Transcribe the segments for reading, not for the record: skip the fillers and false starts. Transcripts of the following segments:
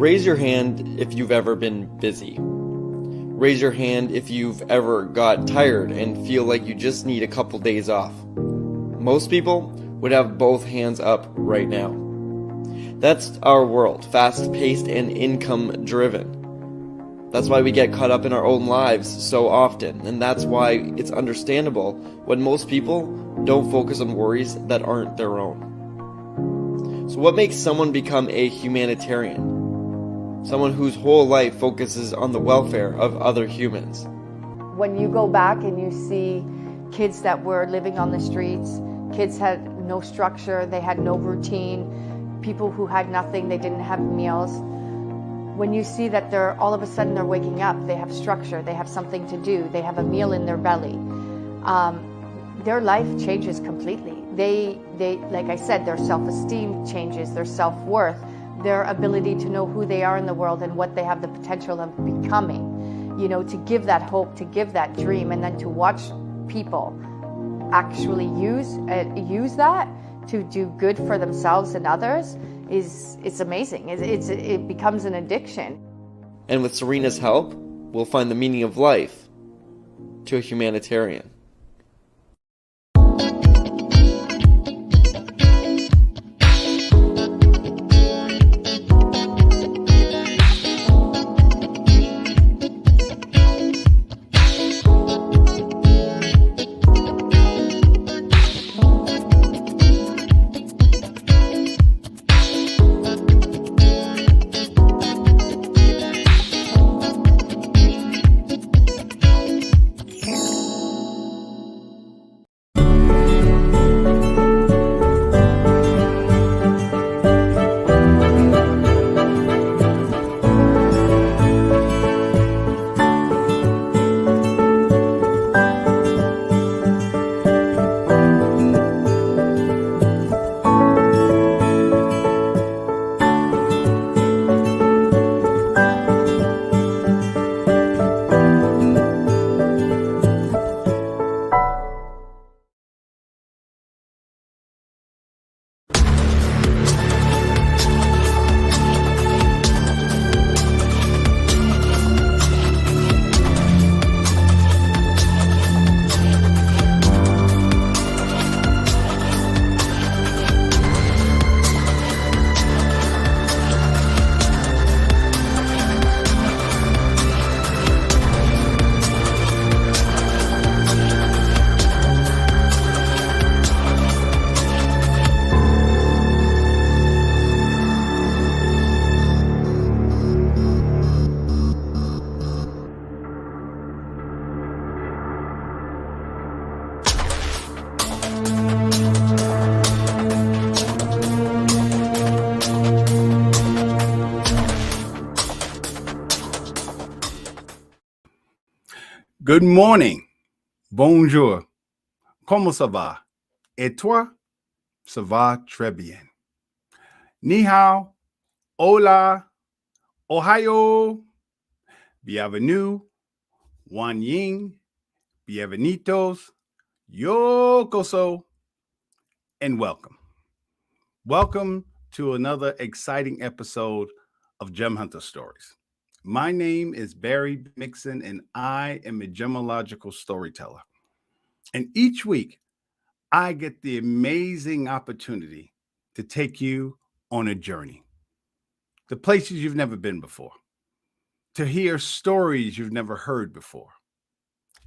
Raise your hand if you've ever been busy. Raise your hand if you've ever got tired and feel like you just need a couple days off. Most people would have both hands up right now. That's our world, fast-paced and income-driven. That's why we get caught up in our own lives so often, and that's why it's understandable when most people don't focus on worries that aren't their own. So what makes someone become a humanitarian? Someone whose whole life focuses on the welfare of other humans. When you go back and you see kids that were living on the streets, kids had no structure, they had no routine, people who had nothing, they didn't have meals. When you see that they're all of a sudden they're waking up, they have structure, they have something to do, they have a meal in their belly, their life changes completely. They like I said, their self-esteem changes, their self-worth, their ability to know who they are in the world and what they have the potential of becoming. You know, to give that hope, to give that dream, and then to watch people actually use that to do good for themselves and others it's amazing. It becomes an addiction. And with Serena's help, we'll find the meaning of life to a humanitarian. Good morning, bonjour, comment ça va? Et toi? Ça va très bien. Ni hao, hola, ohio, bienvenue, wan ying, bienvenidos, yokoso, and welcome. Welcome to another exciting episode of Gem Hunter Stories. My name is Barry Mixon, and I am a gemological storyteller. And each week, I get the amazing opportunity to take you on a journey, to places you've never been before, to hear stories you've never heard before.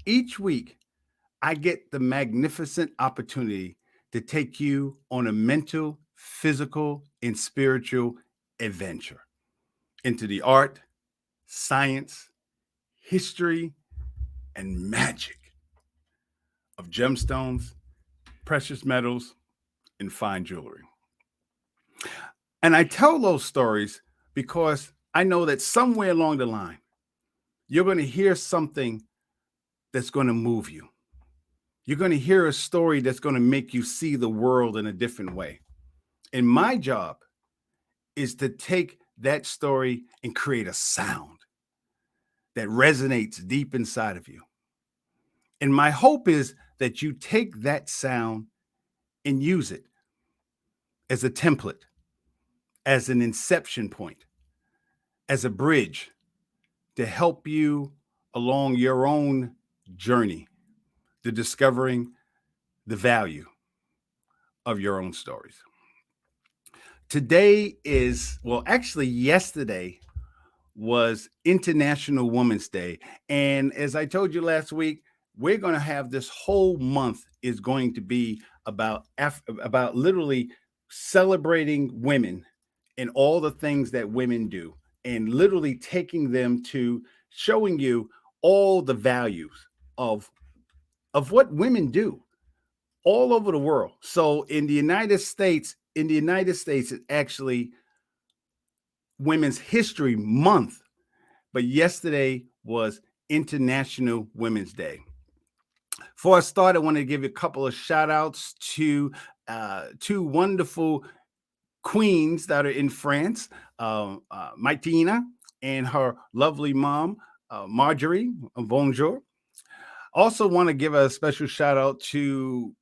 Each week, I get the magnificent opportunity to take you on a mental, physical, and spiritual adventure into the art, science, history, and magic of gemstones, precious metals, and fine jewelry. And I tell those stories because I know that somewhere along the line, you're going to hear something that's going to move you. You're going to hear a story that's going to make you see the world in a different way. And my job is to take that story and create a sound that resonates deep inside of you. And my hope is that you take that sound and use it as a template, as an inception point, as a bridge to help you along your own journey to discovering the value of your own stories. Today is, well, actually, yesterday was International Women's Day. And as I told you last week, we're going to have this whole month is going to be about literally celebrating women and all the things that women do, and literally taking them to showing you all the values of what women do all over the world. So in the United States, it's actually Women's History Month, but yesterday was International Women's Day. Before I start, I want to give you a couple of shout outs to two wonderful queens that are in France, Martina and her lovely mom, Marjorie. Bonjour. Also want to give a special shout out to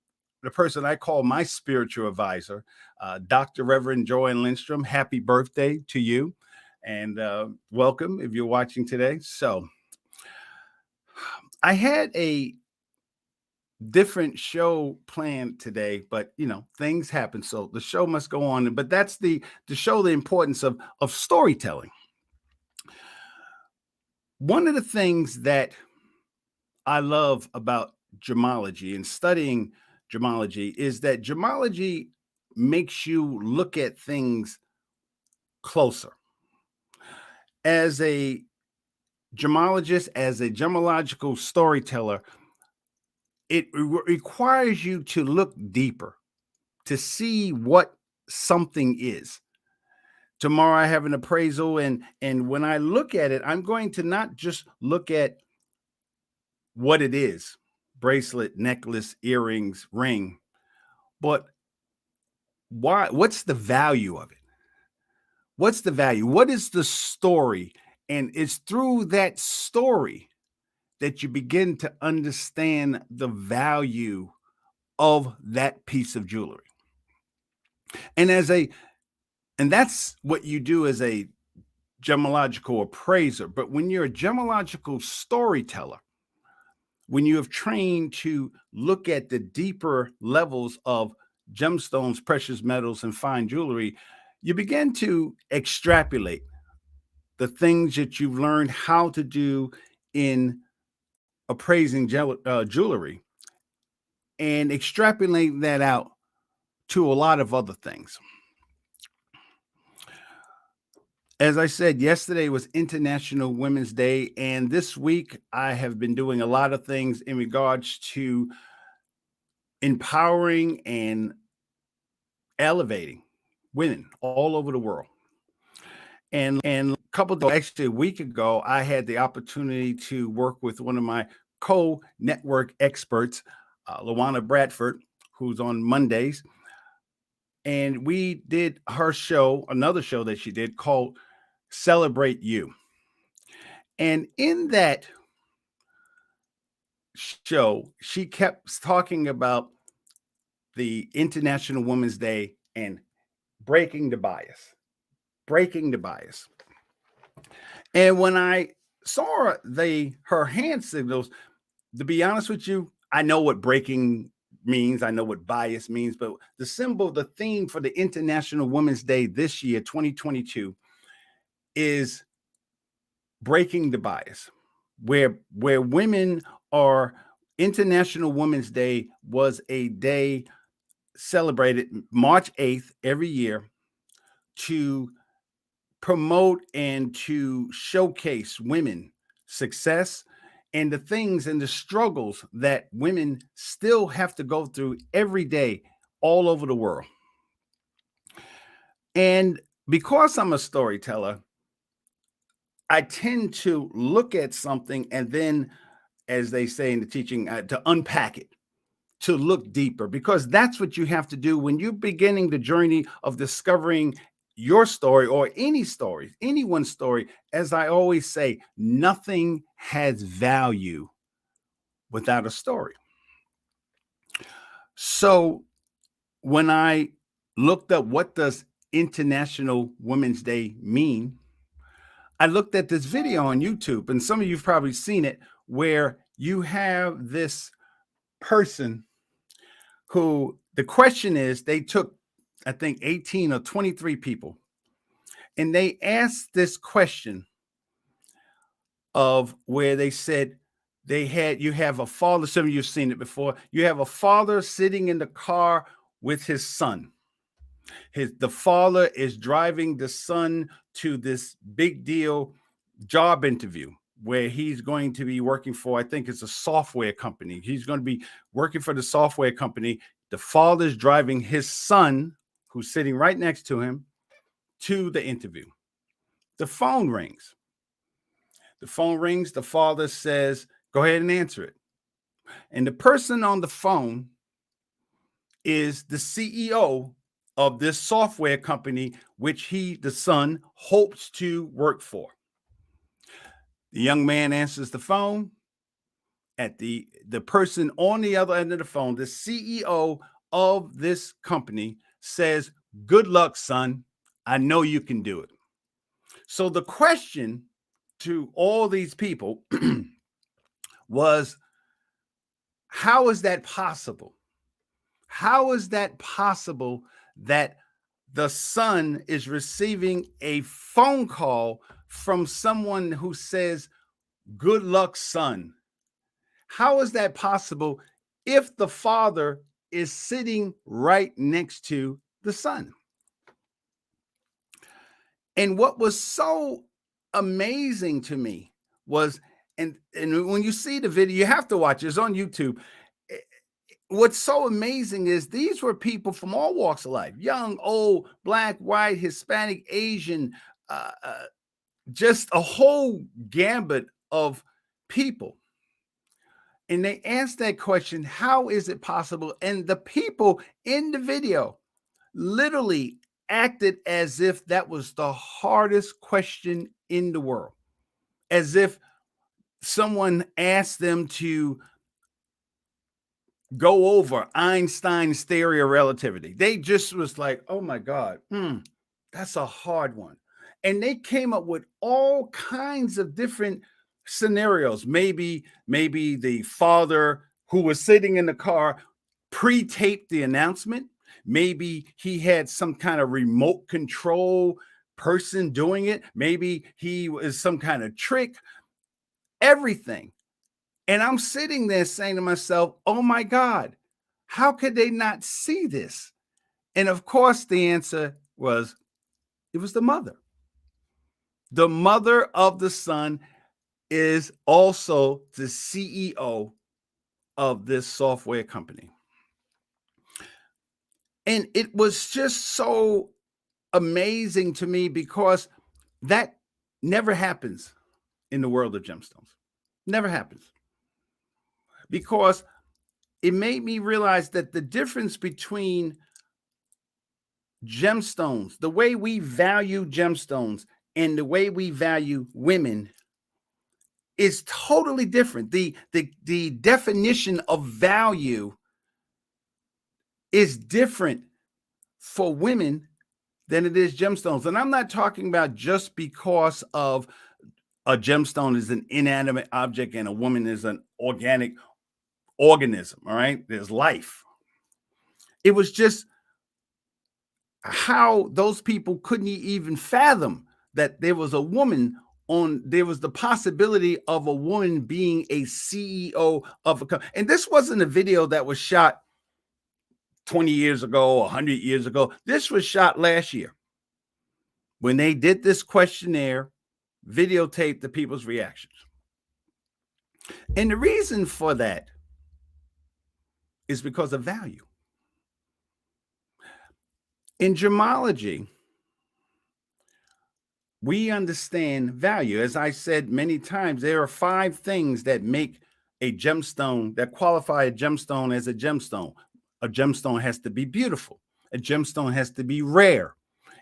the person I call my spiritual advisor, Dr. Reverend Joanne Lindstrom. Happy birthday to you, and welcome if you're watching today. So I had a different show planned today, but things happen, so the show must go on. But that's to show the importance of storytelling. One of the things that I love about gemology and studying gemology is that gemology makes you look at things closer. As a gemologist, as a gemological storyteller, it requires you to look deeper to see what something is. Tomorrow I have an appraisal, and when I look at it, I'm going to not just look at what it is, bracelet, necklace, earrings, ring, but what's the value of it? What's the value? What is the story? And it's through that story that you begin to understand the value of that piece of jewelry. And that's what you do as a gemological appraiser. But when you're a gemological storyteller, when you have trained to look at the deeper levels of gemstones, precious metals, and fine jewelry, you begin to extrapolate the things that you've learned how to do in appraising jewelry and extrapolate that out to a lot of other things. As I said, yesterday was International Women's Day, and this week I have been doing a lot of things in regards to empowering and elevating women all over the world. And actually a week ago, I had the opportunity to work with one of my co-network experts, Luana Bradford, who's on Mondays. And we did her show, another show that she did called Celebrate You. And in that show, she kept talking about the International Women's Day and breaking the bias. And when I saw her hand signals, to be honest with you, I know what breaking means. I know what bias means, but the theme for the International Women's Day this year, 2022, is breaking the bias, where women are. International Women's Day was a day celebrated March 8th every year to promote and to showcase women success and the things and the struggles that women still have to go through every day all over the world. And because I'm a storyteller, I tend to look at something and then, as they say in the teaching, to unpack it, to look deeper, because that's what you have to do when you're beginning the journey of discovering your story or anyone's story. As I always say, nothing has value without a story. So when I looked up what does International Women's Day mean, I looked at this video on YouTube, and some of you've probably seen it, where you have this person who the question is, they took, I think, 18 or 23 people, and they asked this question of where they said you have a father, some of you have seen it before, you have a father sitting in the car with his son. The father is driving the son to this big deal job interview where he's going to be working for, I think it's a software company. He's going to be working for the software company. The father's driving his son, who's sitting right next to him, to the interview. The phone rings. The phone rings. The father says, go ahead and answer it. And the person on the phone is the CEO of this software company, which the son, hopes to work for. The young man answers the phone. At the person on the other end of the phone, the CEO of this company, says, good luck, son. I know you can do it. So the question to all these people was, how is that possible? How is that possible that the son is receiving a phone call from someone who says, good luck, son? How is that possible if the father is sitting right next to the son? And what was so amazing to me was, and when you see the video, you have to watch it. It's on YouTube. What's so amazing is these were people from all walks of life, young, old, black, white, Hispanic, Asian, just a whole gambit of people. And they asked that question, how is it possible? And the people in the video literally acted as if that was the hardest question in the world, as if someone asked them to go over Einstein's theory of relativity. They just was like, oh my God, that's a hard one. And they came up with all kinds of different scenarios. Maybe the father who was sitting in the car pre-taped the announcement. Maybe he had some kind of remote control person doing it. Maybe he was some kind of trick. Everything. And I'm sitting there saying to myself, oh my God, how could they not see this? And of course, the answer was, it was the mother. The mother of the son is also the CEO of this software company. And it was just so amazing to me because that never happens in the world of gemstones. Never happens. Because it made me realize that the difference between gemstones, the way we value gemstones and the way we value women, is totally different. The definition of value is different for women than it is gemstones. And I'm not talking about just because of a gemstone is an inanimate object and a woman is an organic organism. All right. There's life. It was just how those people couldn't even fathom that there was a woman there was the possibility of a woman being a CEO of a company. And this wasn't a video that was shot 20 years ago, 100 years ago. This was shot last year when they did this questionnaire, videotaped the people's reactions. And the reason for that is because of value. In gemology, we understand value. As I said many times, there are 5 things that make a gemstone, that qualify a gemstone as a gemstone. A gemstone has to be beautiful. A gemstone has to be rare.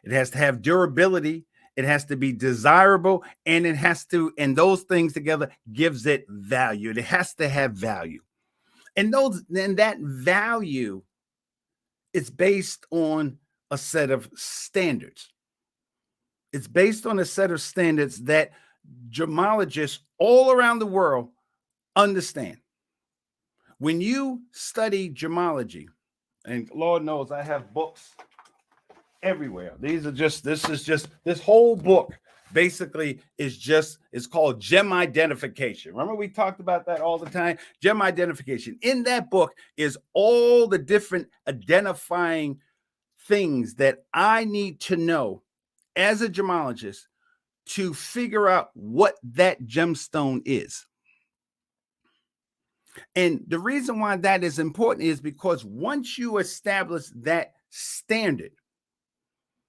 It has to have durability. It has to be desirable. And it has to, and those things together gives it value. It has to have value. And that value is based on a set of standards. It's based on a set of standards that gemologists all around the world understand. When you study gemology, and Lord knows I have books everywhere. This whole book basically is called gem identification. Remember we talked about that all the time? Gem identification. In that book is all the different identifying things that I need to know as a gemologist to figure out what that gemstone is. And the reason why that is important is because once you establish that standard,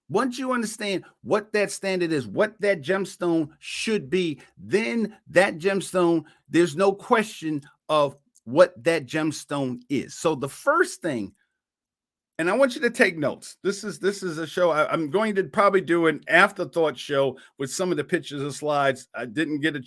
once you understand what that standard is, what that gemstone should be, then that gemstone, there's no question of what that gemstone is. So the first thing, and I want you to take notes. This is a show. I'm going to probably do an afterthought show with some of the pictures and slides. I didn't get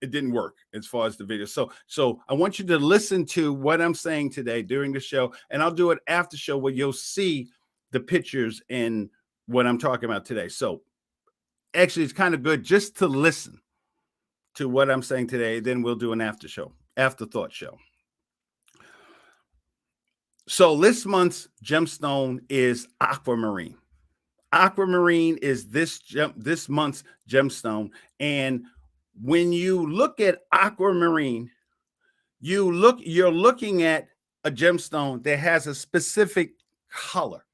it didn't work as far as the video. So I want you to listen to what I'm saying today during the show, and I'll do it after show where you'll see the pictures and what I'm talking about today. So actually, it's kind of good just to listen to what I'm saying today. Then we'll do an afterthought show. So this month's gemstone is aquamarine. Aquamarine is this month's gemstone. And when you look at aquamarine, you're looking at a gemstone that has a specific color.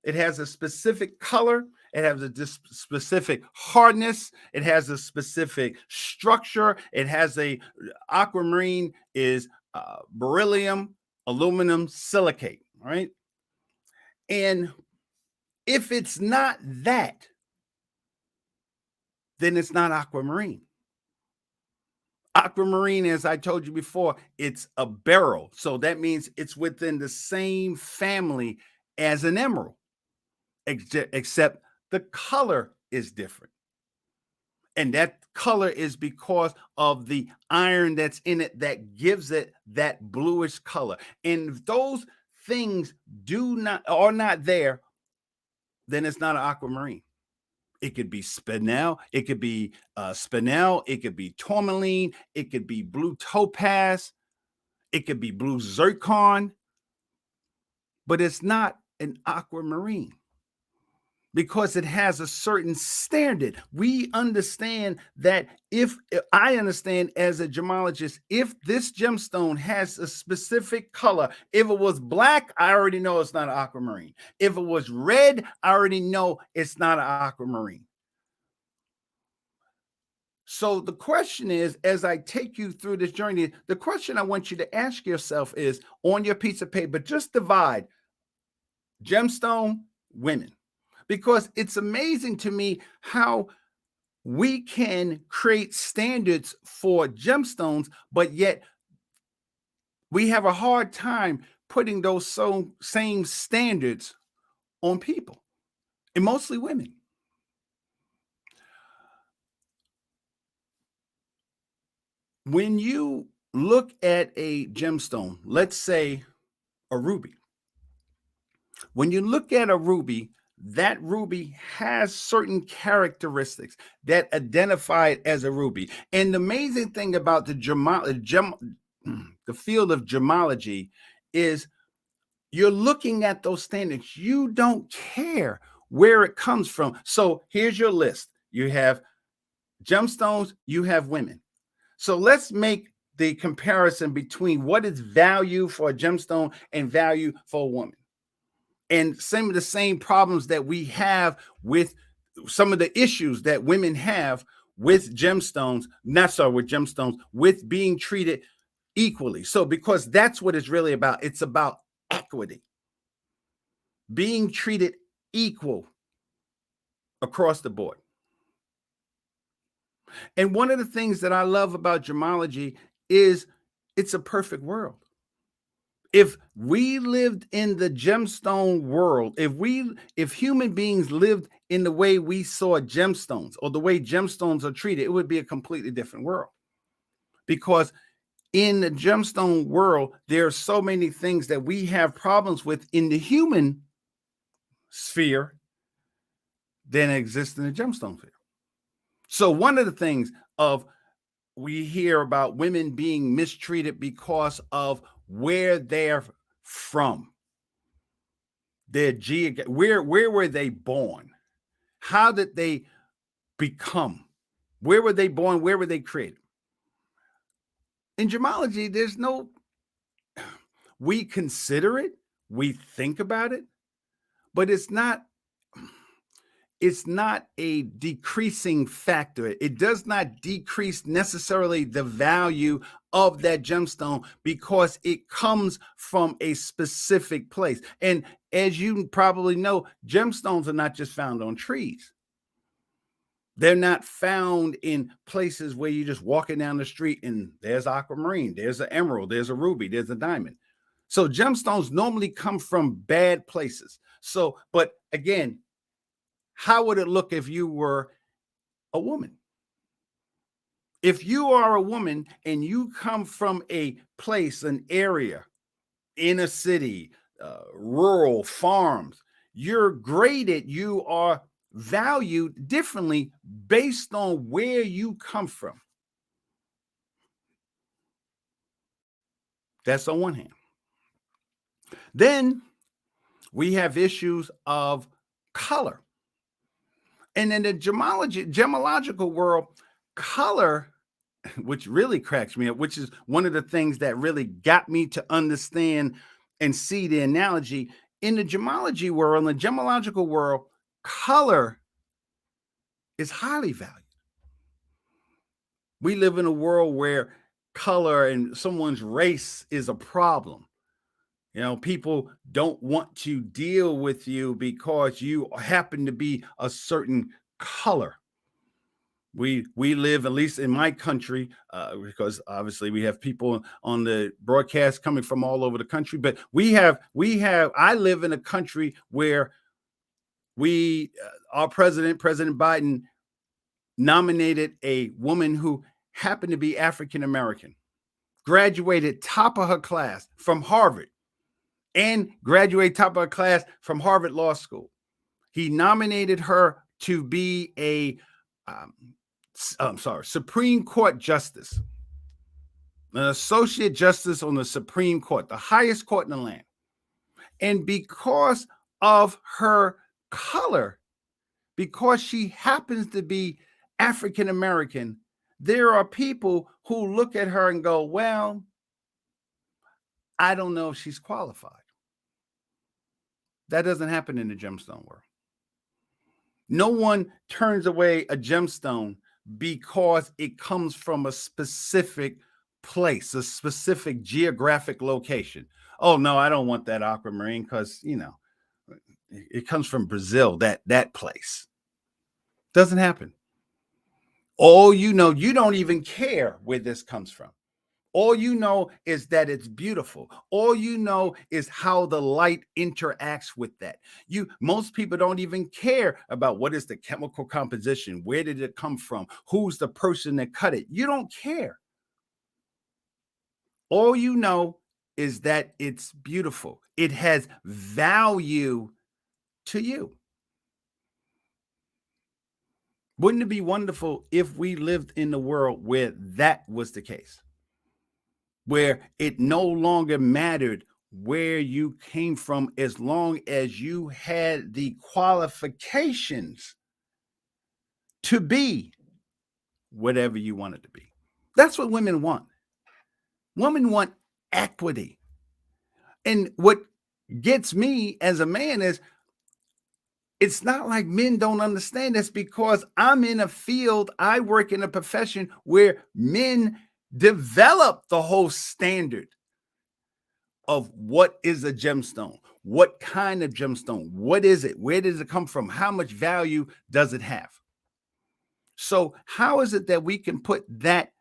It has a specific color. It has a specific hardness. It has a specific structure. It has aquamarine is beryllium, aluminum silicate, right? And if it's not that, then it's not aquamarine. Aquamarine, as I told you before, it's a beryl. So that means it's within the same family as an emerald, except the color is different. And that color is because of the iron that's in it that gives it that bluish color. And if those things are not there, then it's not an aquamarine. It could be spinel, it could be it could be tourmaline, it could be blue topaz, it could be blue zircon, but it's not an aquamarine because it has a certain standard. We understand that if I understand as a gemologist, if this gemstone has a specific color, if it was black, I already know it's not an aquamarine. If it was red, I already know it's not an aquamarine. So the question is, as I take you through this journey, the question I want you to ask yourself is on your piece of paper, just divide gemstone, women. Because it's amazing to me how we can create standards for gemstones, but yet we have a hard time putting those same standards on people, and mostly women. When you look at a gemstone, let's say a ruby, when you look at a ruby, that ruby has certain characteristics that identify it as a ruby. And the amazing thing about the field of gemology is you're looking at those standards. You don't care where it comes from. So here's your list. You have gemstones, you have women. So let's make the comparison between what is value for a gemstone and value for a woman. And some of the same problems that we have with some of the issues that women have with gemstones, with being treated equally. So, because that's what it's really about. It's about equity, being treated equal across the board. And one of the things that I love about gemology is it's a perfect world. If we lived in the gemstone world, if human beings lived in the way we saw gemstones or the way gemstones are treated, it would be a completely different world. Because in the gemstone world, there are so many things that we have problems with in the human sphere than exists in the gemstone field. So one of the things of we hear about women being mistreated because of where they're from, their where were they born? How did they become? Where were they born? Where were they created? In gemology, there's no, we consider it, we think about it, but it's not a decreasing factor. It does not decrease necessarily the value of that gemstone because it comes from a specific place. And as you probably know, gemstones are not just found on trees. They're not found in places where you're just walking down the street and there's aquamarine, there's an emerald, there's a ruby, there's a diamond. So gemstones normally come from bad places. So, but again, how would it look if you were a woman? If you are a woman and you come from a place, an area, in a city, rural farms, you're graded, you are valued differently based on where you come from. That's on one hand. Then we have issues of color. And in the gemological world, color, which really cracks me up, which is one of the things that really got me to understand and see the analogy in the gemology world, in the gemological world, color is highly valued. We live in a world where color and someone's race is a problem. You know, people don't want to deal with you because you happen to be a certain color. We live, at least in my country, because obviously we have people on the broadcast coming from all over the country, but I live in a country where our President Biden, nominated a woman who happened to be African American, graduated top of her class from Harvard, and graduated top of her class from Harvard Law School. He nominated her to be a Supreme Court justice, an associate justice on the Supreme Court, the highest court in the land. And because of her color, because she happens to be African American, there are people who look at her and go, well, I don't know if she's qualified. That doesn't happen in the gemstone world. No one turns away a gemstone because it comes from a specific place, a specific geographic location. Oh, no, I don't want that aquamarine because, it comes from Brazil, that place. Doesn't happen. All you don't even care where this comes from. All you know is that it's beautiful. All you know is how the light interacts with that. Most people don't even care about what is the chemical composition, where did it come from, who's the person that cut it. You don't care. All you know is that it's beautiful. It has value to you. Wouldn't it be wonderful if we lived in a world where that was the case? Where it no longer mattered where you came from as long as you had the qualifications to be whatever you wanted to be. That's what women want. Women want equity. And what gets me as a man is it's not like men don't understand this, because I'm in a field, I work in a profession where men develop the whole standard of what is a gemstone, what kind of gemstone, what is it, where does it come from, how much value does it have? So how is it that we can put that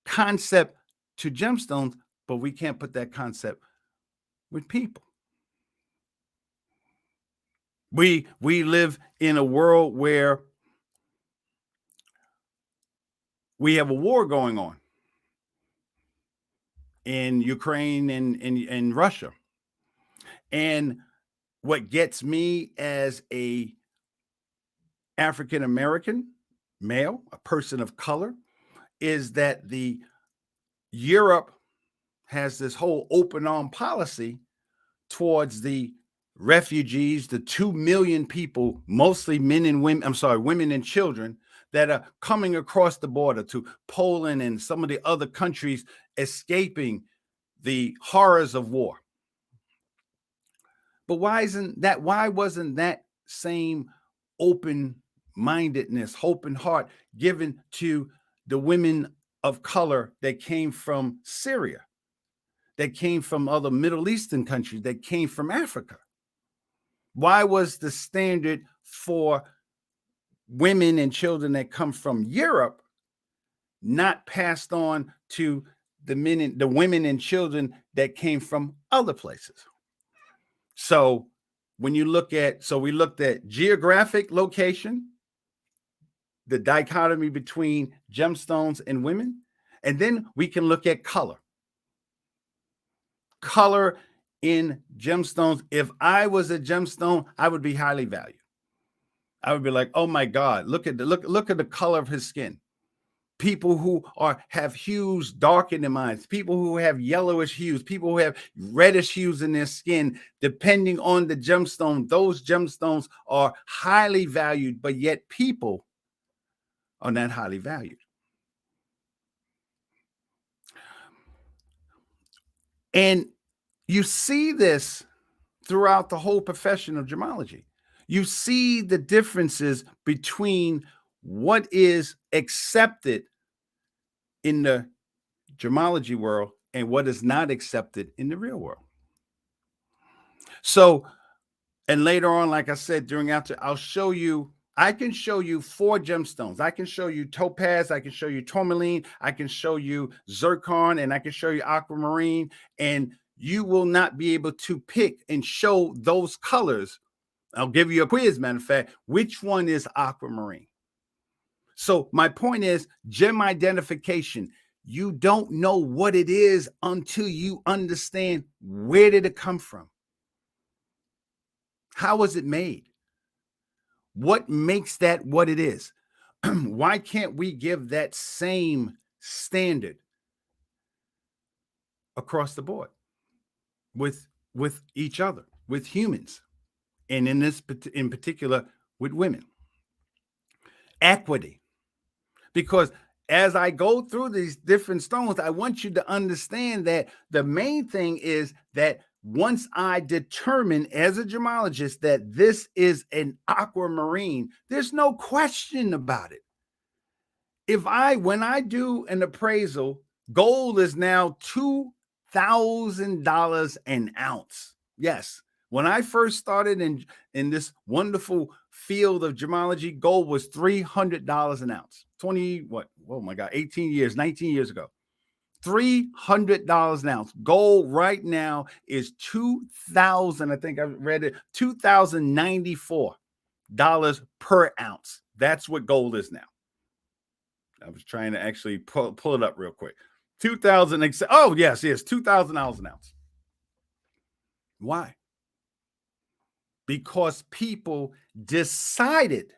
concept to gemstones, but we can't put that concept with people? We live in a world where we have a war going on in Ukraine and Russia. And what gets me as a African American male, a person of color, is that the Europe has this whole open arm policy towards the refugees, the 2 million people, mostly men and women, women and children, that are coming across the border to Poland and some of the other countries, escaping the horrors of war. But why wasn't that same open-mindedness, hope and heart given to the women of color that came from Syria, that came from other Middle Eastern countries, that came from Africa? Why was the standard for women and children that come from Europe not passed on to the women and children that came from other places? So when you look at, we looked at geographic location, the dichotomy between gemstones and women, and then we can look at color. Color in gemstones. If I was a gemstone, I would be highly valued. I would be like, oh my God, look at the color of his skin. People who have hues dark in their minds, people who have yellowish hues, people who have reddish hues in their skin, depending on the gemstone, those gemstones are highly valued, but yet people are not highly valued. And you see this throughout the whole profession of gemology. You see the differences between what is accepted in the gemology world and what is not accepted in the real world. So, and later on, like I said, I can show you 4 gemstones. I can show you topaz, I can show you tourmaline, I can show you zircon, and I can show you aquamarine, and you will not be able to pick and show those colors. I'll give you a quiz, matter of fact, which one is aquamarine? So my point is gem identification. You don't know what it is until you understand where did it come from? How was it made? What makes that what it is? Why can't we give that same standard across the board with each other, with humans, and in particular with women? Equity. Because as I go through these different stones, I want you to understand that the main thing is that once I determine as a gemologist that this is an aquamarine, there's no question about it. When I do an appraisal, gold is now $2,000 an ounce. Yes. When I first started in this wonderful field of gemology, gold was $300 an ounce. 19 years ago. $300 an ounce. Gold right now is $2,000. I think I read it, $2,094 per ounce. That's what gold is now. I was trying to actually pull it up real quick. $2,000 an ounce. Why? Because people decided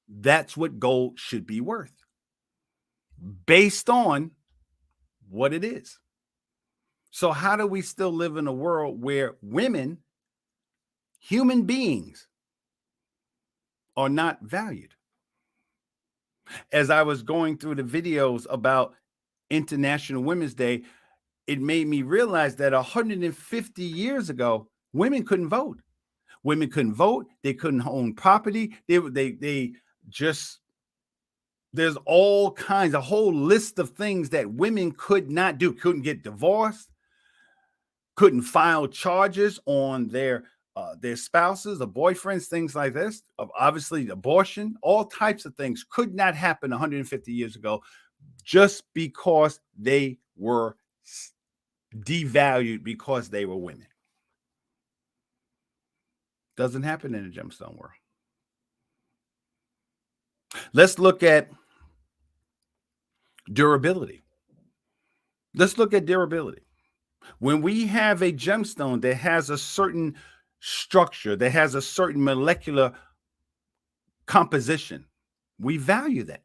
that's what gold should be worth based on what it is. So how do we still live in a world where women, human beings, are not valued? As I was going through the videos about International Women's Day, it made me realize that 150 years ago, women couldn't vote. Women couldn't vote. They couldn't own property. They just, there's all kinds, a whole list of things that women could not do. Couldn't get divorced, couldn't file charges on their spouses or boyfriends, things like this. Obviously, abortion, all types of things could not happen 150 years ago just because they were devalued because they were women. Doesn't happen in the gemstone world. Let's look at durability. When we have a gemstone that has a certain structure, that has a certain molecular composition. We value that.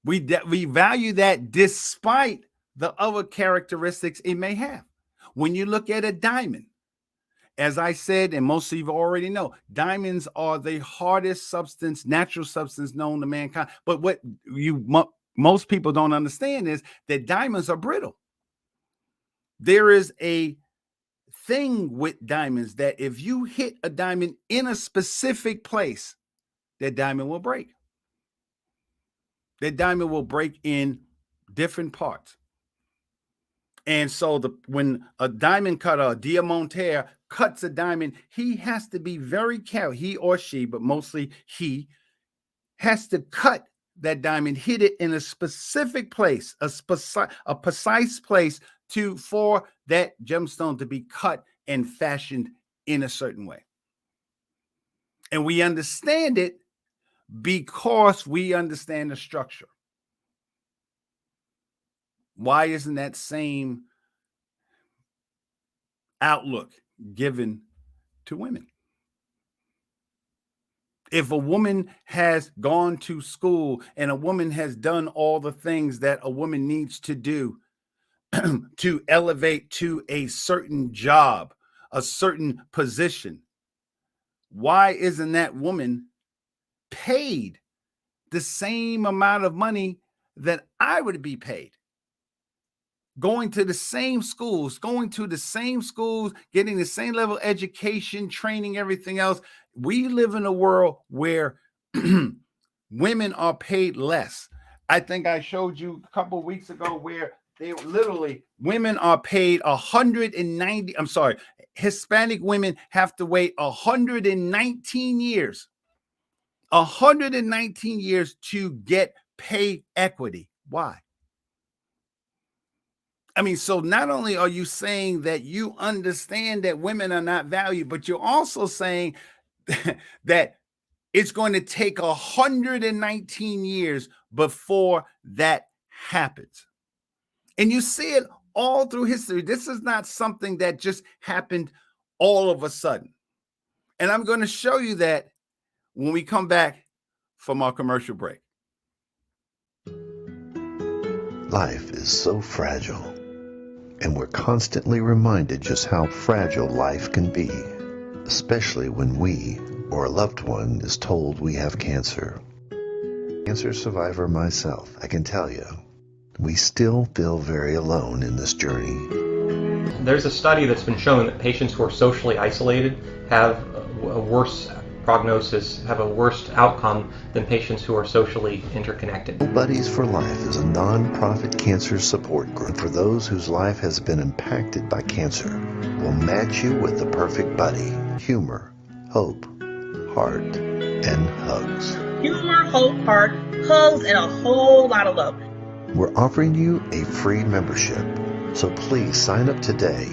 We value that despite the other characteristics it may have. When you look at a diamond, as I said, and most of you already know, diamonds are the hardest substance, natural substance known to mankind. But what most people don't understand is that diamonds are brittle. There is a thing with diamonds that if you hit a diamond in a specific place, that diamond will break. That diamond will break in different parts. And so when a diamond cutter, a diamantaire, cuts a diamond, he has to be very careful, he or she, but mostly he, has to cut that diamond, hit it in a specific place, a precise place for that gemstone to be cut and fashioned in a certain way. And we understand it because we understand the structure. Why isn't that same outlook given to women? If a woman has gone to school and a woman has done all the things that a woman needs to do to elevate to a certain job, a certain position, why isn't that woman paid the same amount of money that I would be paid? Going to the same schools, getting the same level of education, training, everything else. We live in a world where women are paid less. I think I showed you a couple of weeks ago where women are paid 190. I'm sorry, Hispanic women have to wait 119 years. 119 years to get pay equity. Why? I mean, so not only are you saying that you understand that women are not valued, but you're also saying that it's going to take 119 years before that happens. And you see it all through history. This is not something that just happened all of a sudden. And I'm going to show you that when we come back from our commercial break. Life is so fragile. And we're constantly reminded just how fragile life can be, especially when we or a loved one is told we have cancer. Cancer survivor myself, I can tell you, we still feel very alone in this journey. There's a study that's been shown that patients who are socially isolated have a worse prognosis, have a worse outcome than patients who are socially interconnected. Buddies for Life is a non-profit cancer support group for those whose life has been impacted by cancer. We'll match you with the perfect buddy. Humor, hope, heart, and hugs. Humor, hope, heart, hugs, and a whole lot of love. We're offering you a free membership, so please sign up today.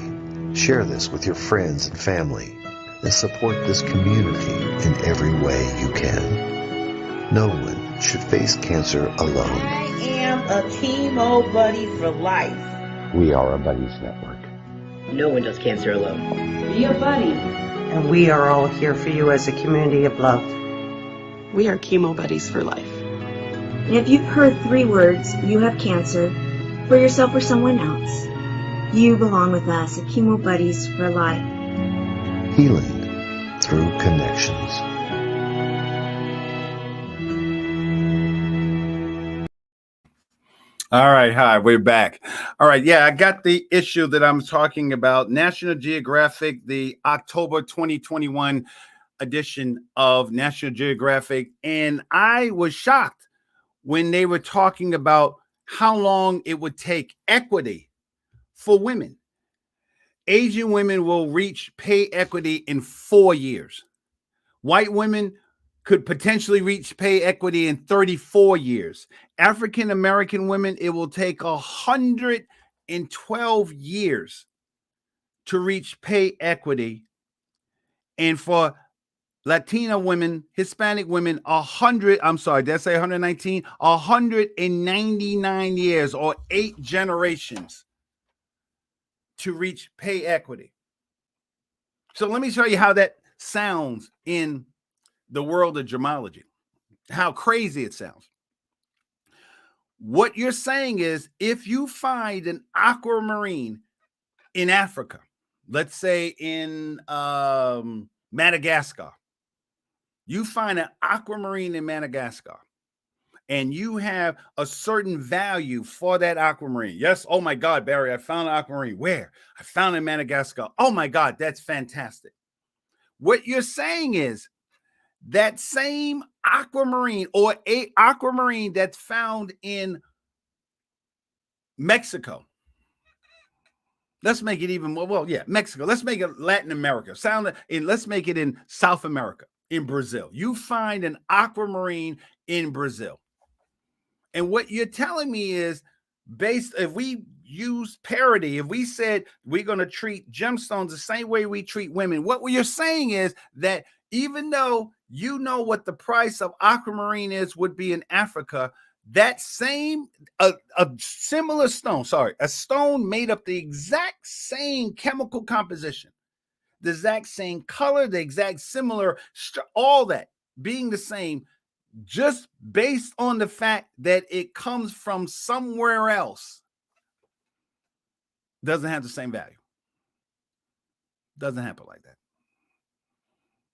Share this with your friends and family, and support this community in every way you can. No one should face cancer alone. I am a chemo buddy for life. We are a Buddies Network. No one does cancer alone. Be a buddy. And we are all here for you as a community of love. We are Chemo Buddies for Life. And if you've heard 3 words, you have cancer, for yourself or someone else, you belong with us at Chemo Buddies for Life. Healing through connections. All right. Hi, we're back. All right. Yeah, I got the issue that I'm talking about. National Geographic, the October 2021 edition of National Geographic. And I was shocked when they were talking about how long it would take equity for women. Asian women will reach pay equity in 4 years. White women could potentially reach pay equity in 34 years. African American women, it will take 112 years to reach pay equity. And for Latina women, Hispanic women, 199 years, or 8 generations to reach pay equity. So let me show you how that sounds in the world of gemology. How crazy it sounds. What you're saying is, if you find an aquamarine in Africa, let's say in Madagascar, you find an aquamarine in Madagascar, and you have a certain value for that aquamarine. Yes, oh my God, Barry, I found an aquamarine. Where? I found it in Madagascar. Oh my God, that's fantastic. What you're saying is that same aquamarine, or a aquamarine that's found in Mexico. Let's make it even more. Well, yeah, Mexico. Let's make it Latin America. Let's make it in South America, in Brazil. You find an aquamarine in Brazil. And what you're telling me is, if we use parity, if we said we're going to treat gemstones the same way we treat women, what you're saying is that even though you know what the price of aquamarine would be in Africa, that same, a similar stone, a stone made up the exact same chemical composition, the exact same color, the exact similar, all that being the same, just based on the fact that it comes from somewhere else, doesn't have the same value. Doesn't happen like that.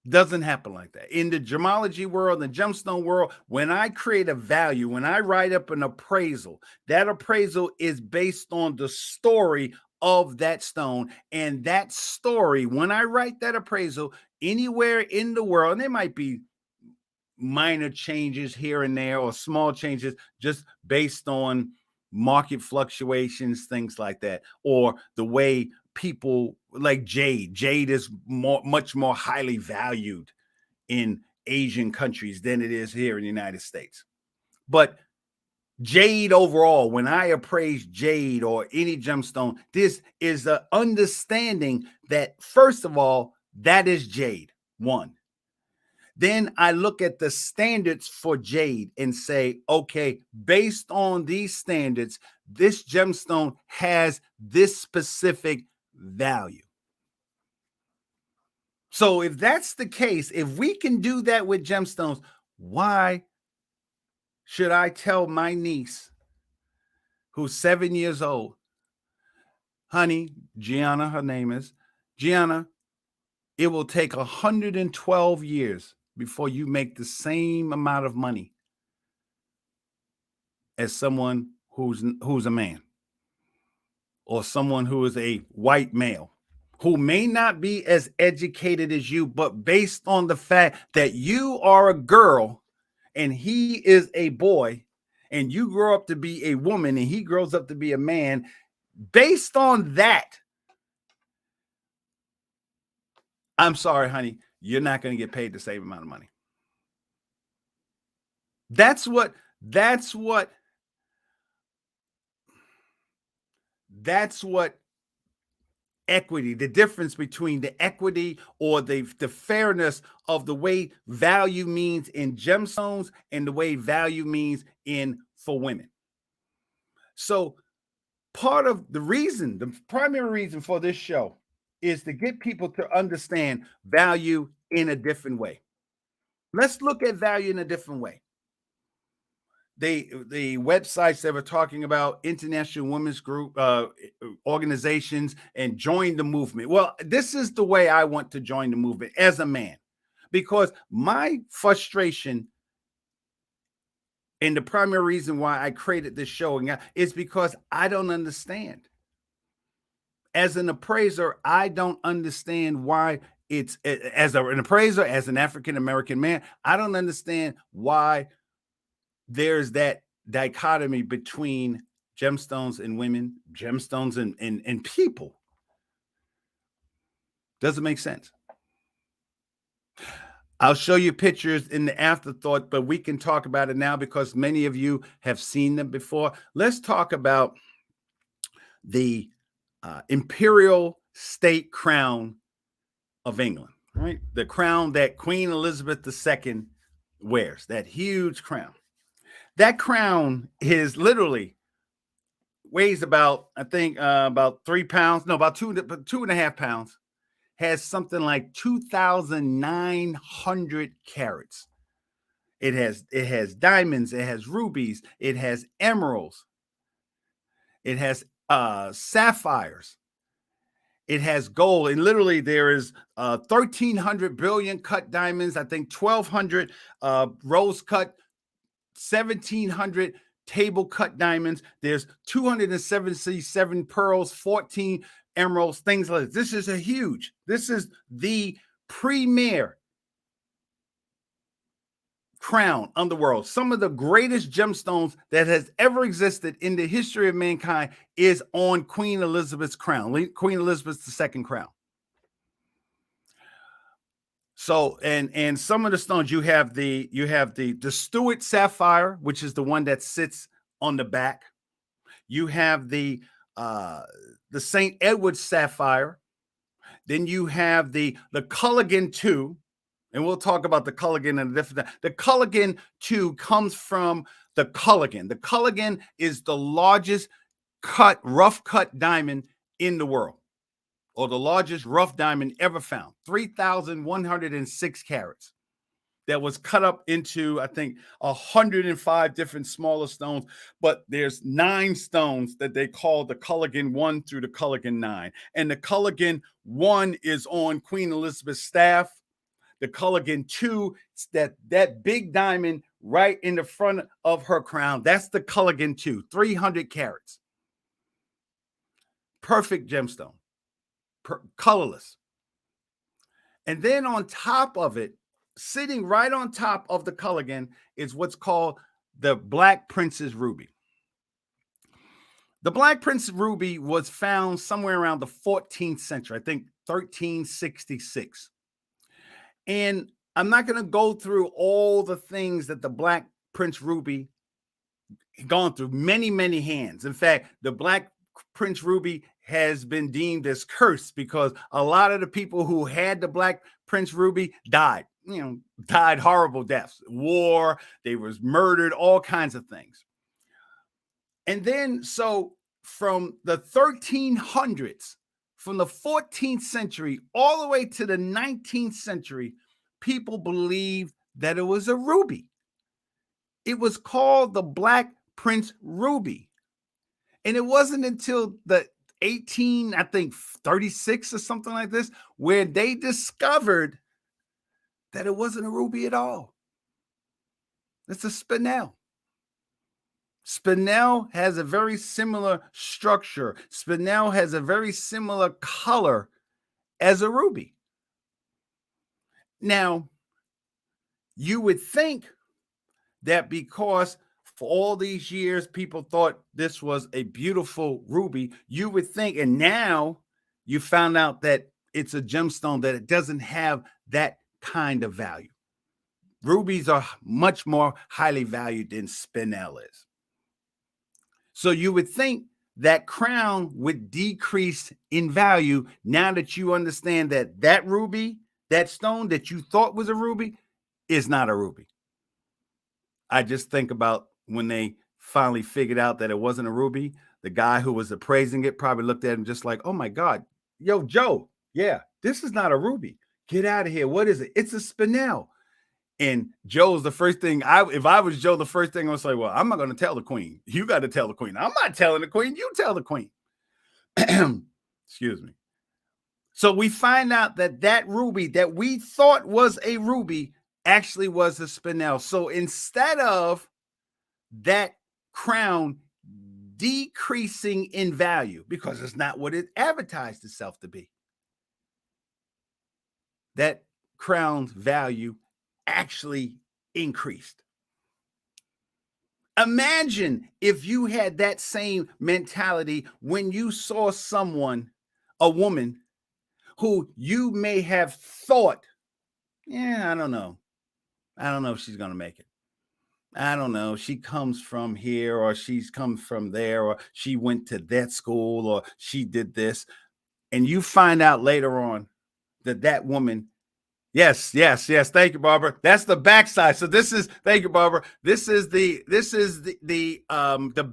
Doesn't happen like that. In the gemology world, the gemstone world, when I create a value, when I write up an appraisal, that appraisal is based on the story of that stone. And that story, when I write that appraisal anywhere in the world, and there might be minor changes here and there, or small changes just based on market fluctuations, things like that, or the way people like jade is much more highly valued in Asian countries than it is here in the United States. But jade overall, when I appraise jade or any gemstone, this is the understanding that, first of all, that is jade, one. Then I look at the standards for jade and say, okay, based on these standards, this gemstone has this specific value. So if that's the case, if we can do that with gemstones, why should I tell my niece, who's 7 years old, honey, Gianna, her name is, Gianna, it will take 112 years before you make the same amount of money as someone who's a man, or someone who is a white male, who may not be as educated as you, but based on the fact that you are a girl and he is a boy, and you grow up to be a woman and he grows up to be a man, based on that, I'm sorry, honey, you're not going to get paid the same amount of money. That's what equity, the difference between the equity or the fairness of the way value means in gemstones and the way value means for women. So part of the reason, the primary reason for this show, is to get people to understand value in a different way. Let's look at value in a different way. The websites that were talking about international women's group organizations and join the movement. Well, this is the way I want to join the movement as a man, because my frustration and the primary reason why I created this show is because I don't understand. As an appraiser, I don't understand why it's, as an appraiser, as an African-American man, I don't understand why there's that dichotomy between gemstones and women, gemstones and people. Doesn't make sense. I'll show you pictures in the afterthought, but we can talk about it now because many of you have seen them before. Let's talk about the imperial state crown of England, right? The crown that Queen Elizabeth II wears, that huge crown. That crown is literally weighs about, I think, about 3 pounds. No, about 2.5 pounds. has something like 2,900 carats. It has diamonds, it has rubies, it has emeralds, it has sapphires, it has gold, and literally there is 1,300 billion cut diamonds, I think 1,200 rose cut, 1,700 table cut diamonds. There's 277 pearls, 14 emeralds, things like this. This is the premier crown underworld. Some of the greatest gemstones that has ever existed in the history of mankind is on Queen Elizabeth's crown, Queen Elizabeth's II crown. So, and some of the stones, you have the Stuart sapphire, which is the one that sits on the back. You have the St. Edward's sapphire. Then you have the Culligan II, and we'll talk about the Culligan and different. The Culligan II comes from the Culligan. The Culligan is the largest rough cut diamond in the world, or the largest rough diamond ever found, 3,106 carats. That was cut up into, I think, 105 different smaller stones, but there's 9 stones that they call the Culligan 1 through the Culligan 9. And the Culligan 1 is on Queen Elizabeth's staff. The Culligan 2, that big diamond right in the front of her crown, that's the Culligan 2, 300 carats. Perfect gemstone, colorless. And then on top of it, sitting right on top of the Culligan, is what's called the Black Prince's Ruby. The Black Prince's Ruby was found somewhere around the 14th century, I think 1366. And I'm not going to go through all the things that the Black Prince Ruby gone through, many, many hands. In fact, the Black Prince Ruby has been deemed as cursed because a lot of the people who had the Black Prince Ruby died, died horrible deaths, war, they was murdered, all kinds of things. And then, so from the 1300s, from the 14th century all the way to the 19th century, people believed that it was a ruby. It was called the Black Prince Ruby. And it wasn't until the 36 or something like this, where they discovered that it wasn't a ruby at all. It's a spinel. Spinel has a very similar structure. Spinel has a very similar color as a ruby. Now, you would think that because for all these years people thought this was a beautiful ruby, you would think, and now you found out that it's a gemstone, that it doesn't have that kind of value. Rubies are much more highly valued than spinel is. So you would think that crown would decrease in value now that you understand that that ruby, that stone that you thought was a ruby, is not a ruby. I just think about when they finally figured out that it wasn't a ruby, the guy who was appraising it probably looked at him just like, oh my God, yo, Joe, yeah, this is not a ruby. Get out of here. What is it? It's a spinel. And Joe's the first thing, if I was Joe, the first thing I would say, well, I'm not going to tell the queen. You got to tell the queen. I'm not telling the queen. You tell the queen. Excuse me. So we find out that that ruby that we thought was a ruby actually was a spinel. So instead of that crown decreasing in value, because it's not what it advertised itself to be, that crown's value actually increased. Imagine if you had that same mentality when you saw someone, a woman, who you may have thought, I don't know if she's going to make it. I don't know. She comes from here, or she's come from there, or she went to that school, or she did this. And you find out later on that woman, yes. Thank you, Barbara. That's the backside. So this is, thank you, Barbara. This is the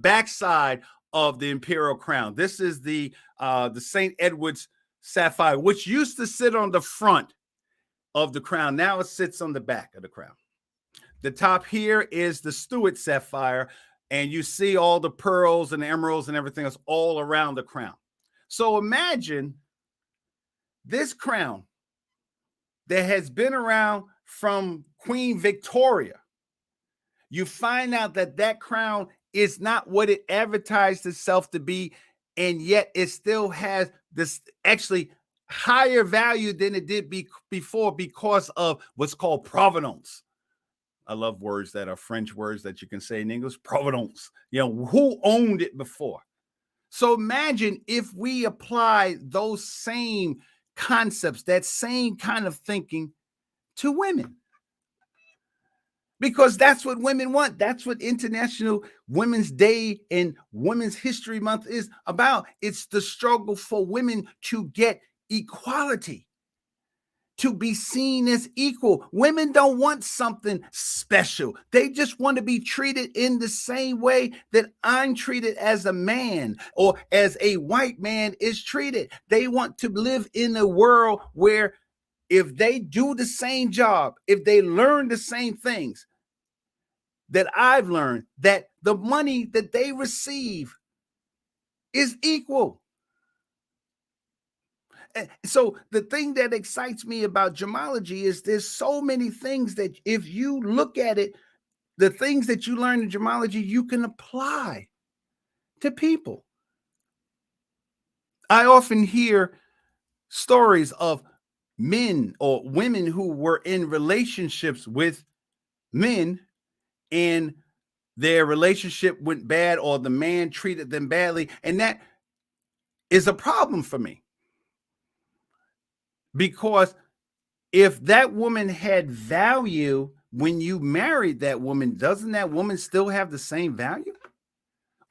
backside of the imperial crown. This is the St. Edward's sapphire, which used to sit on the front of the crown. Now it sits on the back of the crown. The top here is the Stewart sapphire, and you see all the pearls and emeralds and everything else all around the crown. So imagine this crown that has been around from Queen Victoria. You find out that that crown is not what it advertised itself to be, and yet it still has this actually higher value than it did before because of what's called provenance. I love words that are French words that you can say in English. Provenance. You know, who owned it before? So imagine if we apply those same concepts, that same kind of thinking to women. Because that's what women want. That's what International Women's Day and Women's History Month is about. It's the struggle for women to get equality, to be seen as equal. Women don't want something special. They just want to be treated in the same way that I'm treated as a man or as a white man is treated. They want to live in a world where if they do the same job, if they learn the same things that I've learned, that the money that they receive is equal. So the thing that excites me about gemology is there's so many things that if you look at it, the things that you learn in gemology, you can apply to people. I often hear stories of men or women who were in relationships with men and their relationship went bad or the man treated them badly. And that is a problem for me. Because if that woman had value when you married that woman, doesn't that woman still have the same value?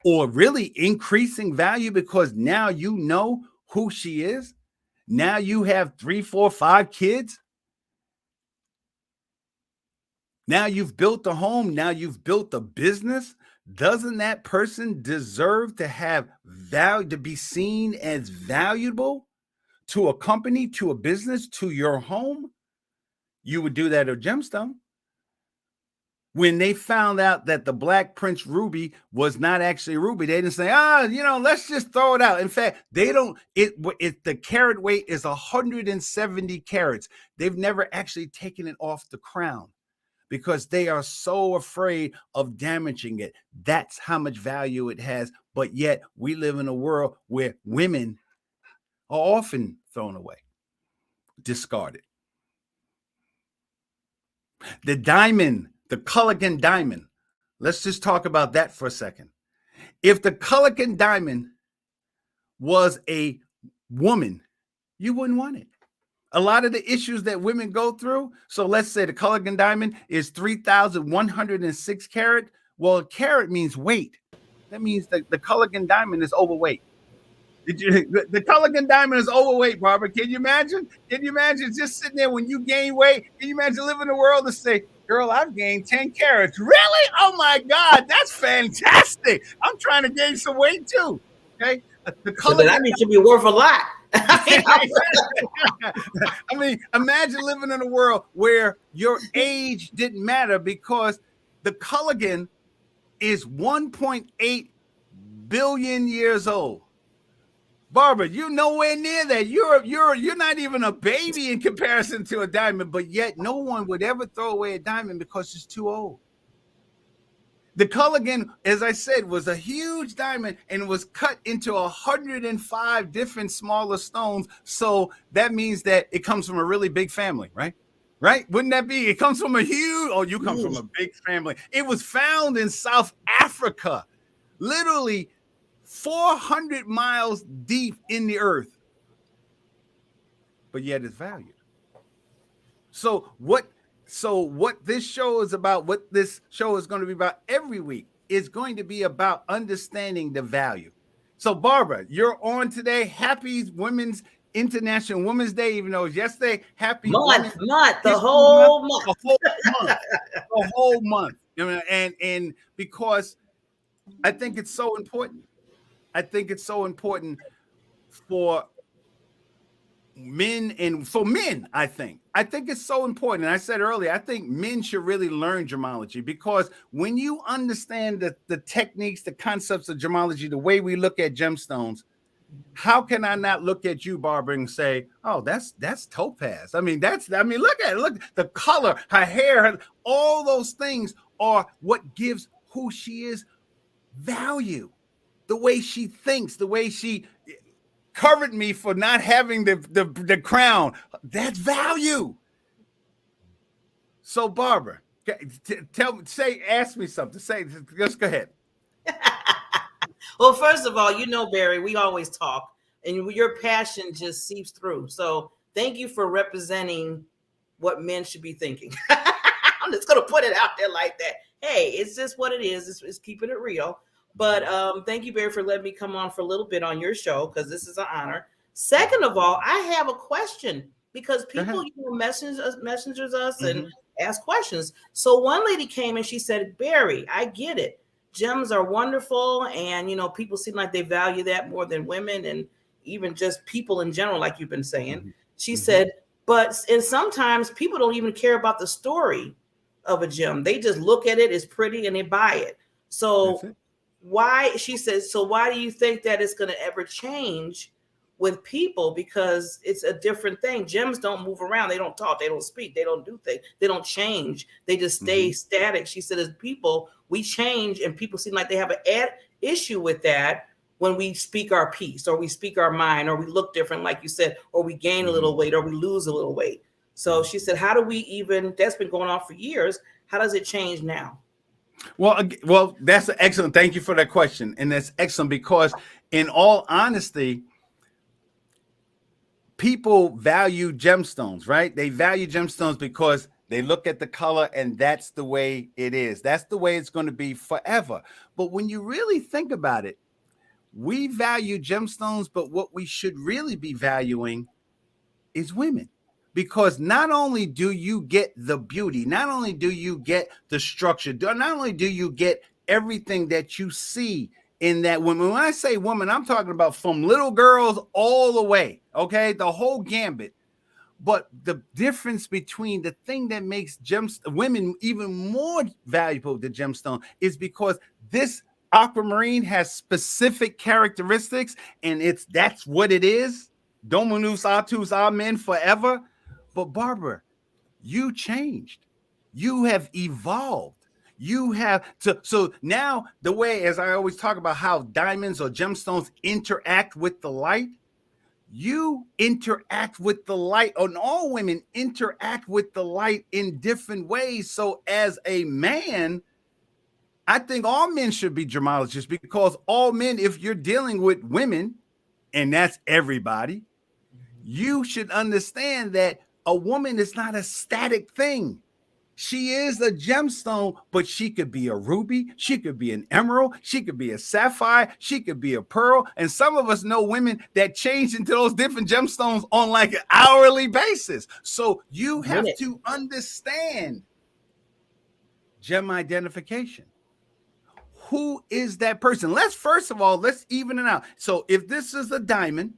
Or really increasing value because now you know who she is? Now you have 3, 4, 5 kids. Now you've built a home. Now you've built a business. Doesn't that person deserve to have value, to be seen as valuable to a company, to a business, to your home? You would do that at Gemstone. When they found out that the Black Prince ruby was not actually a ruby, they didn't say, let's just throw it out. In fact, they don't, the carat weight is 170 carats. They've never actually taken it off the crown because they are so afraid of damaging it. That's how much value it has. But yet we live in a world where women are often thrown away, discarded. The diamond, the Culligan diamond. Let's just talk about that for a second. If the Culligan diamond was a woman, you wouldn't want it. A lot of the issues that women go through. So let's say the Culligan diamond is 3,106 carat. Well, a carat means weight. That means that the Culligan diamond is overweight. The Culligan diamond is overweight, Barbara. Can you imagine? Can you imagine just sitting there when you gain weight? Can you imagine living in the world and say, girl, I've gained 10 carats. Really? Oh my God, that's fantastic. I'm trying to gain some weight too. Okay. The Culligan that means should be worth a lot. I mean, imagine living in a world where your age didn't matter because the Culligan is 1.8 billion years old. Barbara, you're nowhere near that. You're not even a baby in comparison to a diamond, but yet no one would ever throw away a diamond because it's too old. The Culligan, as I said, was a huge diamond and was cut into 105 different smaller stones. So that means that it comes from a really big family, right? Right? Wouldn't that be? It comes from a huge, you come from a big family. It was found in South Africa, literally 400 miles deep in the earth, but yet it's valued. So what this show is about, what this show is going to be about every week, is going to be about understanding the value. So Barbara, you're on today. Happy Women's International Women's Day, even though it was yesterday. Happy month, the whole month. And because I think it's so important. I think it's so important for men, and for men, I think it's so important. And I said earlier, I think men should really learn gemology, because when you understand the techniques, the concepts of gemology, the way we look at gemstones, how can I not look at you, Barbara, and say, oh, that's topaz? I mean, look at it. Look, the color, her hair, all those things are what gives who she is value. The way she thinks, the way she covered me for not having the crown, that's value. So, Barbara, ask me something. Just go ahead. Well, first of all, Barry, we always talk, and your passion just seeps through. So thank you for representing what men should be thinking. I'm just going to put it out there like that. Hey, it's just what it is. It's keeping it real. But thank you, Barry, for letting me come on for a little bit on your show, because this is an honor. Second of all, I have a question, because people messengers us and ask questions. So one lady came and she said, Barry, I get it. Gems are wonderful, and people seem like they value that more than women, and even just people in general, like you've been saying. She said, and sometimes people don't even care about the story of a gem. They just look at it, it's pretty, and they buy it. So why do you think that it's going to ever change with people? Because it's a different thing. Gems don't move around. They don't talk. They don't speak. They don't do things. They don't change. They just stay static. She said, as people, we change, and people seem like they have an issue with that when we speak our piece, or we speak our mind, or we look different, like you said, or we gain a little weight, or we lose a little weight. So she said, how do we even, that's been going on for years, how does it change now? Well, that's excellent. Thank you for that question. And that's excellent, because in all honesty, people value gemstones, right? They value gemstones because they look at the color, and that's the way it is. That's the way it's going to be forever. But when you really think about it, we value gemstones, but what we should really be valuing is women. Because not only do you get the beauty, not only do you get the structure, not only do you get everything that you see in that woman. When I say woman, I'm talking about from little girls all the way, okay? The whole gambit. But the difference between the thing that makes women even more valuable to gemstone is because this aquamarine has specific characteristics, and that's what it is. Dominus autus, amen, forever. But Barbara, you changed. You have evolved. You have so now the way, as I always talk about how diamonds or gemstones interact with the light, you interact with the light, and all women interact with the light in different ways. So as a man, I think all men should be gemologists, because all men, if you're dealing with women, and that's everybody, you should understand that a woman is not a static thing. She is a gemstone, but she could be a ruby, she could be an emerald, she could be a sapphire, she could be a pearl. And some of us know women that change into those different gemstones on like an hourly basis. So you have to understand gem identification. Who is that person? Let's even it out. So if this is a diamond,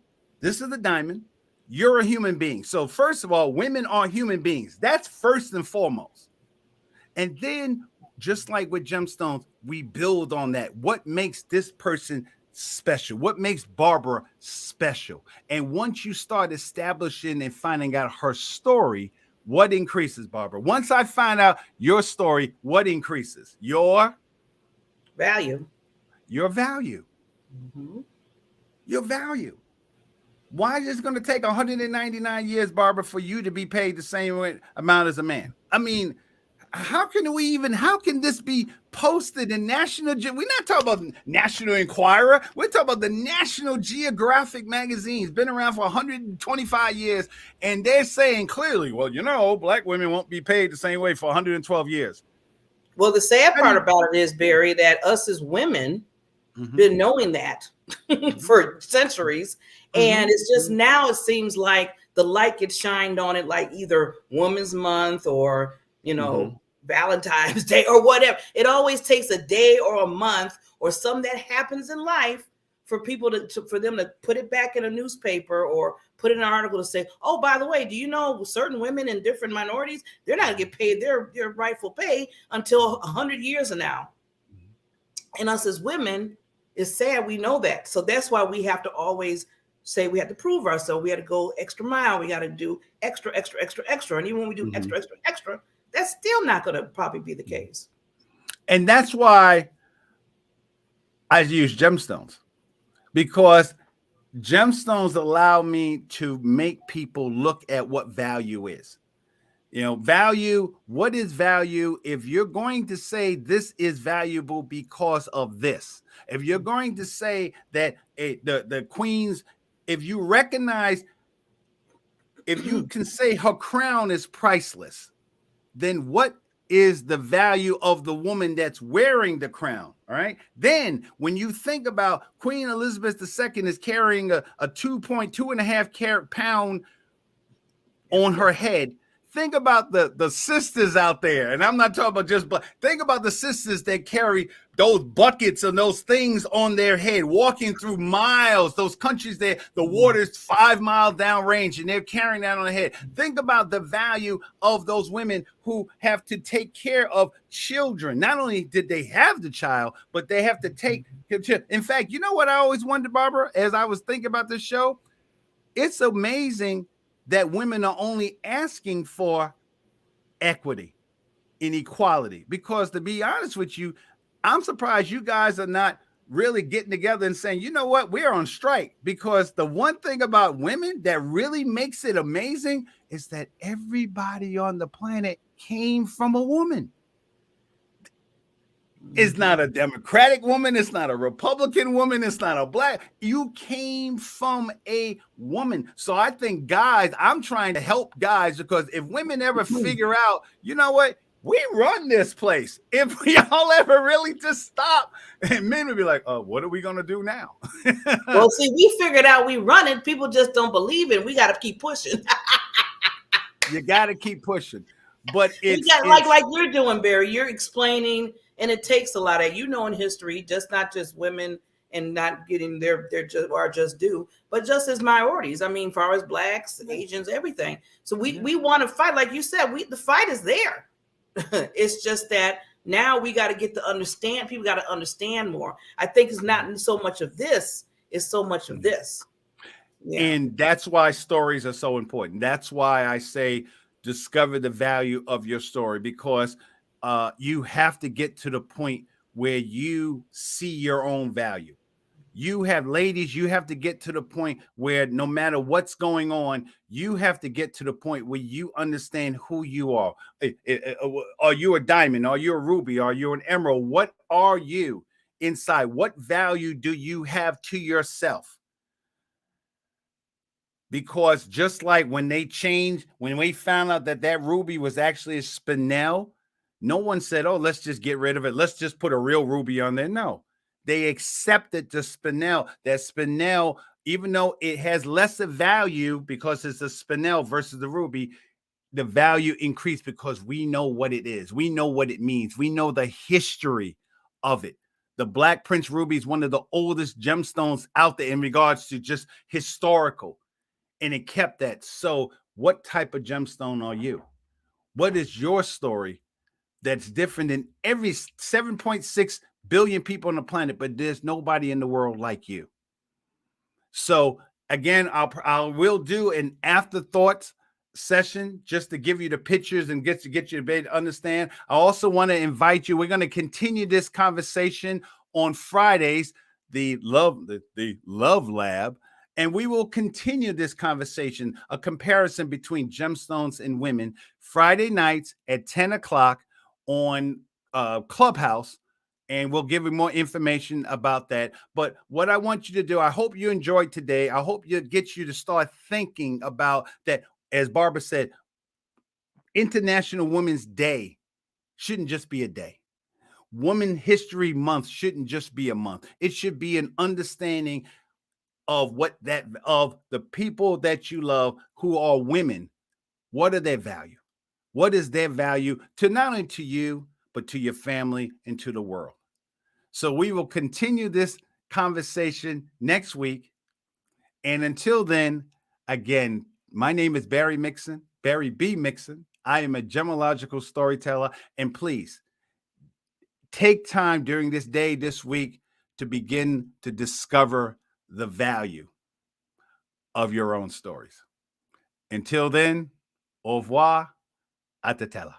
you're a human being. So first of all, women are human beings. That's first and foremost. And then, just like with gemstones, we build on that. What makes this person special? What makes Barbara special? And once you start establishing and finding out her story, what increases, Barbara? Once I find out your story, what increases? Your value. Your value. Your value. Why is it going to take 199 years, Barbara, for you to be paid the same amount as a man? I mean, how can this be posted in National We're not talking about National Enquirer. We're talking about the National Geographic magazine. It's been around for 125 years, and they're saying clearly, well, black women won't be paid the same way for 112 years. Well, the sad part about it is, Barry, that us as women been knowing that for centuries. And it's just now it seems like the light gets shined on it, like either Women's Month or, Valentine's Day or whatever. It always takes a day or a month or something that happens in life for people for them to put it back in a newspaper or put in an article to say, oh, by the way, do you know certain women in different minorities, they're not gonna get paid their rightful pay until 100 years from now. And us as women, it's sad we know that. So that's why we have to always say we have to prove ourselves. We have to go extra mile. We got to do extra. And even when we do extra, that's still not going to probably be the case. And that's why I use gemstones, because gemstones allow me to make people look at what value is. You know, value, what is value? If you're going to say this is valuable because of this, if you're going to say that the queen's, if you recognize, if you can say her crown is priceless, then what is the value of the woman that's wearing the crown? All right. Then when you think about Queen Elizabeth II is carrying a 2.5 carat pound on her head. Think about the sisters out there, and I'm not talking about just, but think about the sisters that carry those buckets and those things on their head, walking through miles, those countries there, the water's 5 miles down range, and they're carrying that on their head. Think about the value of those women who have to take care of children. Not only did they have the child, but they have to take care. In fact, you know what I always wondered, Barbara, as I was thinking about this show? It's amazing that women are only asking for equity and equality. Because to be honest with you, I'm surprised you guys are not really getting together and saying, you know what, we're on strike. Because the one thing about women that really makes it amazing is that everybody on the planet came from a woman. It's not a Democratic woman. It's not a Republican woman. It's not a black. You came from a woman. So I think guys, I'm trying to help guys, because if women ever figure out, you know what, we run this place. If we all ever really just stop, and men would be like, oh, what are we going to do now? Well, see, we figured out we run it. People just don't believe it. We got to keep pushing. You got to keep pushing. But it's like you're doing, Barry. You're explaining, and it takes a lot of, in history, just not just women and not getting their just due, but just as minorities. I mean, far as blacks, Asians, everything. So we want to fight, like you said. The fight is there. It's just that now we got to get to understand. People got to understand more. I think it's not so much of this; it's so much of this. Yeah. And that's why stories are so important. That's why I say, discover the value of your story, because you have to get to the point where you see your own value. You have, ladies, you have to get to the point where no matter what's going on, you have to get to the point where you understand who you are. Are you a diamond? Are you a ruby? Are you an emerald? What are you inside? What value do you have to yourself? Because just like when we found out that ruby was actually a spinel, no one said, oh, let's just get rid of it. Let's just put a real ruby on there. No, they accepted the spinel. That spinel, even though it has lesser value because it's a spinel versus the ruby, the value increased because we know what it is. We know what it means. We know the history of it. The Black Prince Ruby is one of the oldest gemstones out there in regards to just historical. And it kept that. So what type of gemstone are you? What is your story that's different than every 7.6 billion people on the planet, but there's nobody in the world like you? So again, I will do an afterthoughts session just to give you the pictures and get you to be able to understand. I also want to invite you. We're going to continue this conversation on Fridays, the Love Lab. And we will continue this conversation, a comparison between gemstones and women, Friday nights at 10 o'clock on Clubhouse. And we'll give you more information about that. But what I want you to do, I hope you enjoyed today. I hope it gets you to start thinking about that. As Barbara said, International Women's Day shouldn't just be a day. Women History Month shouldn't just be a month. It should be an understanding of of the people that you love who are women. What are their value? What is their value to not only to you, but to your family and to the world? So we will continue this conversation next week. And until then, again, my name is Barry Mixon, Barry B. Mixon. I am a gemological storyteller. And please take time during this day, this week, to begin to discover the value of your own stories. Until then, au revoir, atatella.